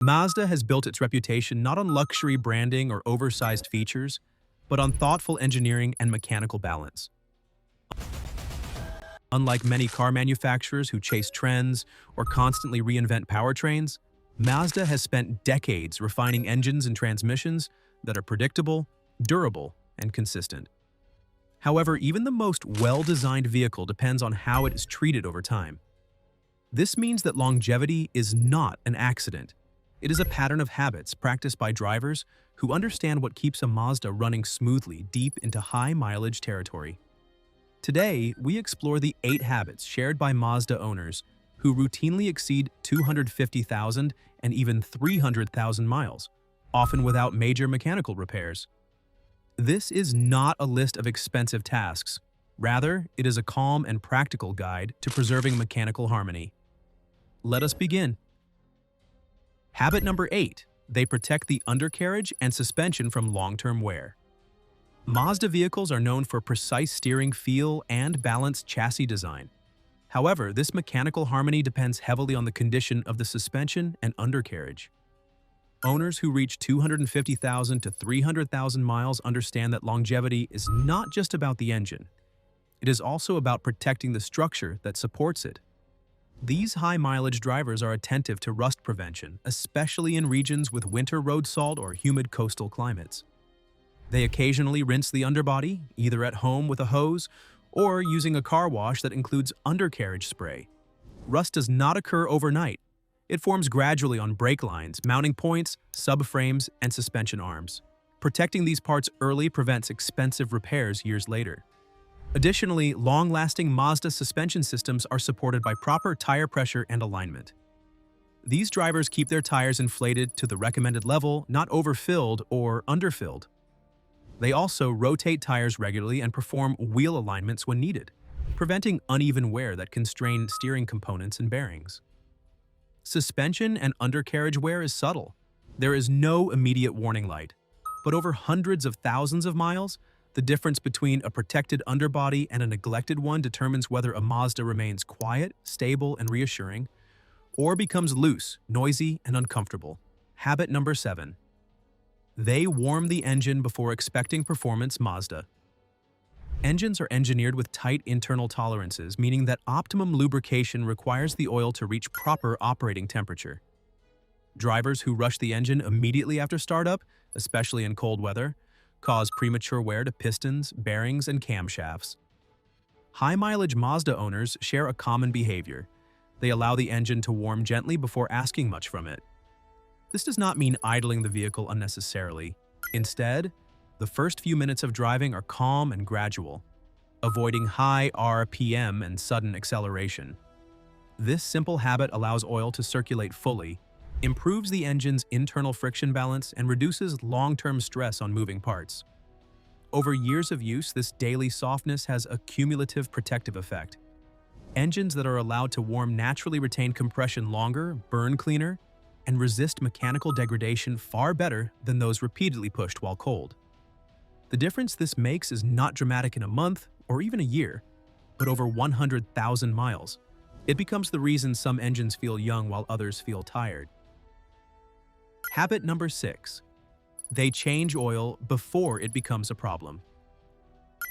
Mazda has built its reputation not on luxury branding or oversized features, but on thoughtful engineering and mechanical balance. Unlike many car manufacturers who chase trends or constantly reinvent powertrains, Mazda has spent decades refining engines and transmissions that are predictable, durable, and consistent. However, even the most well-designed vehicle depends on how it is treated over time. This means that longevity is not an accident. It is a pattern of habits practiced by drivers who understand what keeps a Mazda running smoothly deep into high-mileage territory. Today, we explore the 8 habits shared by Mazda owners who routinely exceed 250,000 and even 300,000 miles, often without major mechanical repairs. This is not a list of expensive tasks. Rather, it is a calm and practical guide to preserving mechanical harmony. Let us begin. Habit number 8. They protect the undercarriage and suspension from long-term wear. Mazda vehicles are known for precise steering feel and balanced chassis design. However, this mechanical harmony depends heavily on the condition of the suspension and undercarriage. Owners who reach 250,000 to 300,000 miles understand that longevity is not just about the engine. It is also about protecting the structure that supports it. These high-mileage drivers are attentive to rust prevention, especially in regions with winter road salt or humid coastal climates. They occasionally rinse the underbody, either at home with a hose or using a car wash that includes undercarriage spray. Rust does not occur overnight. It forms gradually on brake lines, mounting points, subframes, and suspension arms. Protecting these parts early prevents expensive repairs years later. Additionally, long-lasting Mazda suspension systems are supported by proper tire pressure and alignment. These drivers keep their tires inflated to the recommended level, not overfilled or underfilled. They also rotate tires regularly and perform wheel alignments when needed, preventing uneven wear that can strain steering components and bearings. Suspension and undercarriage wear is subtle. There is no immediate warning light, but over hundreds of thousands of miles, the difference between a protected underbody and a neglected one determines whether a Mazda remains quiet, stable, and reassuring, or becomes loose, noisy, and uncomfortable. Habit number 7. They warm the engine before expecting performance. Mazda engines are engineered with tight internal tolerances, meaning that optimum lubrication requires the oil to reach proper operating temperature. Drivers who rush the engine immediately after startup, especially in cold weather, cause premature wear to pistons, bearings, and camshafts. High-mileage Mazda owners share a common behavior. They allow the engine to warm gently before asking much from it. This does not mean idling the vehicle unnecessarily. Instead, the first few minutes of driving are calm and gradual, avoiding high RPM and sudden acceleration. This simple habit allows oil to circulate fully, improves the engine's internal friction balance, and reduces long-term stress on moving parts. Over years of use, this daily softness has a cumulative protective effect. Engines that are allowed to warm naturally retain compression longer, burn cleaner, and resist mechanical degradation far better than those repeatedly pushed while cold. The difference this makes is not dramatic in a month or even a year, but over 100,000 miles. It becomes the reason some engines feel young while others feel tired. Habit number 6. They change oil before it becomes a problem.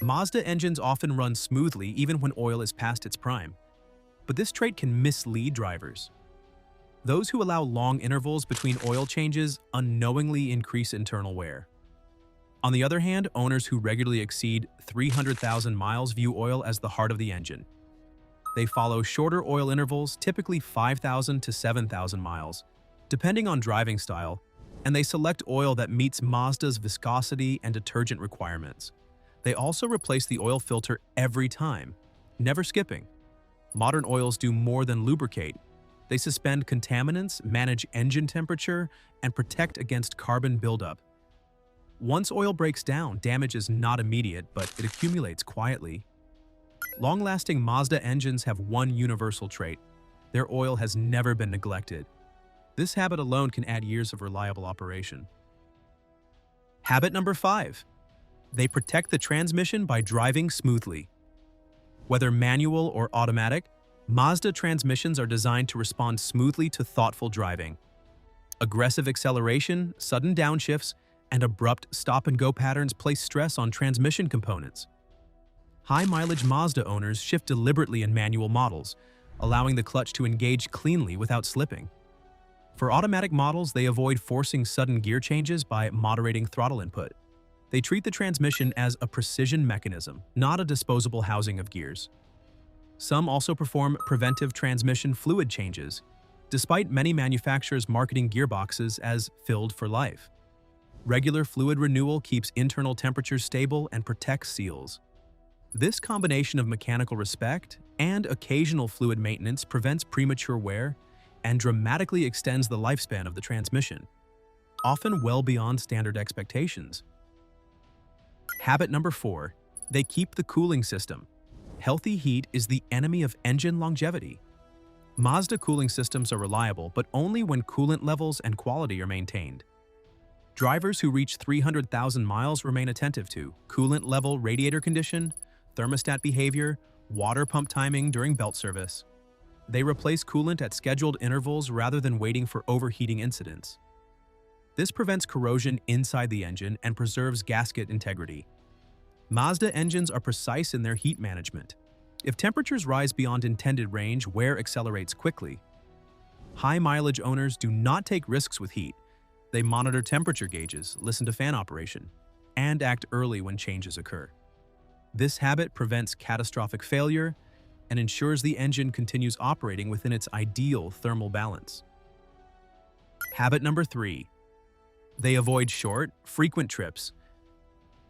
Mazda engines often run smoothly even when oil is past its prime, but this trait can mislead drivers. Those who allow long intervals between oil changes unknowingly increase internal wear. On the other hand, owners who regularly exceed 300,000 miles view oil as the heart of the engine. They follow shorter oil intervals, typically 5,000 to 7,000 miles, depending on driving style, and they select oil that meets Mazda's viscosity and detergent requirements. They also replace the oil filter every time, never skipping. Modern oils do more than lubricate. They suspend contaminants, manage engine temperature, and protect against carbon buildup. Once oil breaks down, damage is not immediate, but it accumulates quietly. Long-lasting Mazda engines have one universal trait: their oil has never been neglected. This habit alone can add years of reliable operation. Habit number 5. They protect the transmission by driving smoothly. Whether manual or automatic, Mazda transmissions are designed to respond smoothly to thoughtful driving. Aggressive acceleration, sudden downshifts, and abrupt stop-and-go patterns place stress on transmission components. High-mileage Mazda owners shift deliberately in manual models, allowing the clutch to engage cleanly without slipping. For automatic models, they avoid forcing sudden gear changes by moderating throttle input. They treat the transmission as a precision mechanism, not a disposable housing of gears. Some also perform preventive transmission fluid changes, despite many manufacturers marketing gearboxes as filled for life. Regular fluid renewal keeps internal temperatures stable and protects seals. This combination of mechanical respect and occasional fluid maintenance prevents premature wear and dramatically extends the lifespan of the transmission, often well beyond standard expectations. Habit number 4. They keep the cooling system. Healthy heat is the enemy of engine longevity. Mazda cooling systems are reliable, but only when coolant levels and quality are maintained. Drivers who reach 300,000 miles remain attentive to coolant level, radiator condition, thermostat behavior, water pump timing during belt service. They replace coolant at scheduled intervals rather than waiting for overheating incidents. This prevents corrosion inside the engine and preserves gasket integrity. Mazda engines are precise in their heat management. If temperatures rise beyond intended range, wear accelerates quickly. High-mileage owners do not take risks with heat. They monitor temperature gauges, listen to fan operation, and act early when changes occur. This habit prevents catastrophic failure and ensures the engine continues operating within its ideal thermal balance. Habit number 3. They avoid short, frequent trips.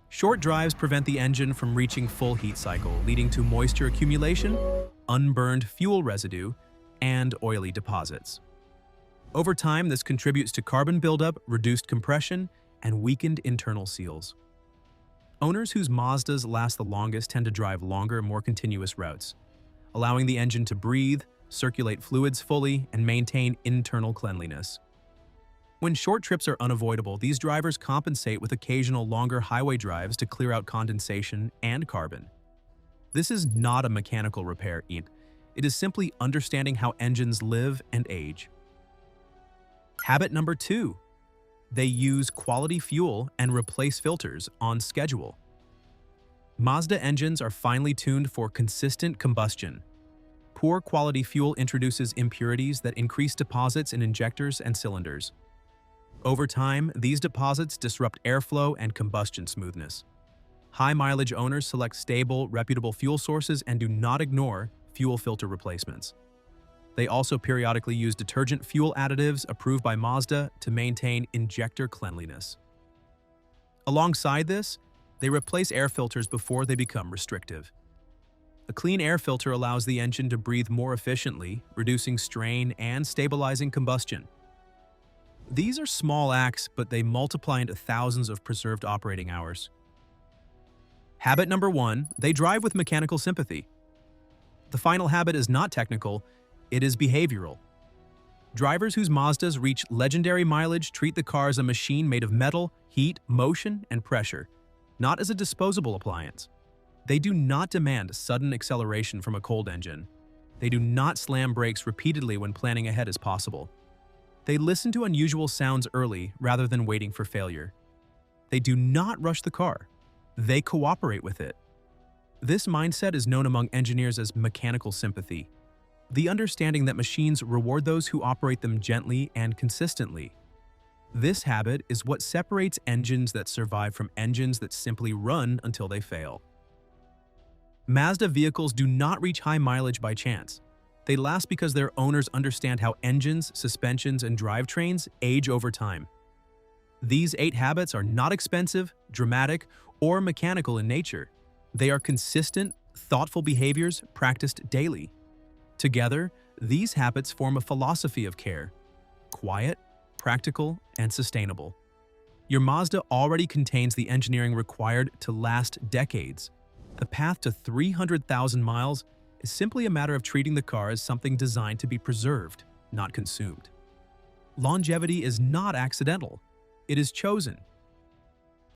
Short drives prevent the engine from reaching full heat cycle, leading to moisture accumulation, unburned fuel residue, and oily deposits. Over time, this contributes to carbon buildup, reduced compression, and weakened internal seals. Owners whose Mazdas last the longest tend to drive longer, more continuous routes, allowing the engine to breathe, circulate fluids fully, and maintain internal cleanliness. When short trips are unavoidable, these drivers compensate with occasional longer highway drives to clear out condensation and carbon. This is not a mechanical repair, it is simply understanding how engines live and age. Habit number 2. They use quality fuel and replace filters on schedule. Mazda engines are finely tuned for consistent combustion. Poor quality fuel introduces impurities that increase deposits in injectors and cylinders. Over time, these deposits disrupt airflow and combustion smoothness. High-mileage owners select stable, reputable fuel sources and do not ignore fuel filter replacements. They also periodically use detergent fuel additives approved by Mazda to maintain injector cleanliness. Alongside this, they replace air filters before they become restrictive. A clean air filter allows the engine to breathe more efficiently, reducing strain and stabilizing combustion. These are small acts, but they multiply into thousands of preserved operating hours. Habit number 1, they drive with mechanical sympathy. The final habit is not technical, it is behavioral. Drivers whose Mazdas reach legendary mileage treat the car as a machine made of metal, heat, motion, and pressure, not as a disposable appliance. They do not demand sudden acceleration from a cold engine. They do not slam brakes repeatedly when planning ahead as possible. They listen to unusual sounds early rather than waiting for failure. They do not rush the car. They cooperate with it. This mindset is known among engineers as mechanical sympathy, the understanding that machines reward those who operate them gently and consistently. This habit is what separates engines that survive from engines that simply run until they fail. Mazda vehicles do not reach high mileage by chance. They last because their owners understand how engines, suspensions, and drivetrains age over time. These 8 habits are not expensive, dramatic, or mechanical in nature. They are consistent, thoughtful behaviors practiced daily. Together, these habits form a philosophy of care: quiet, practical, and sustainable. Your Mazda already contains the engineering required to last decades. The path to 300,000 miles is simply a matter of treating the car as something designed to be preserved, not consumed. Longevity is not accidental. It is chosen,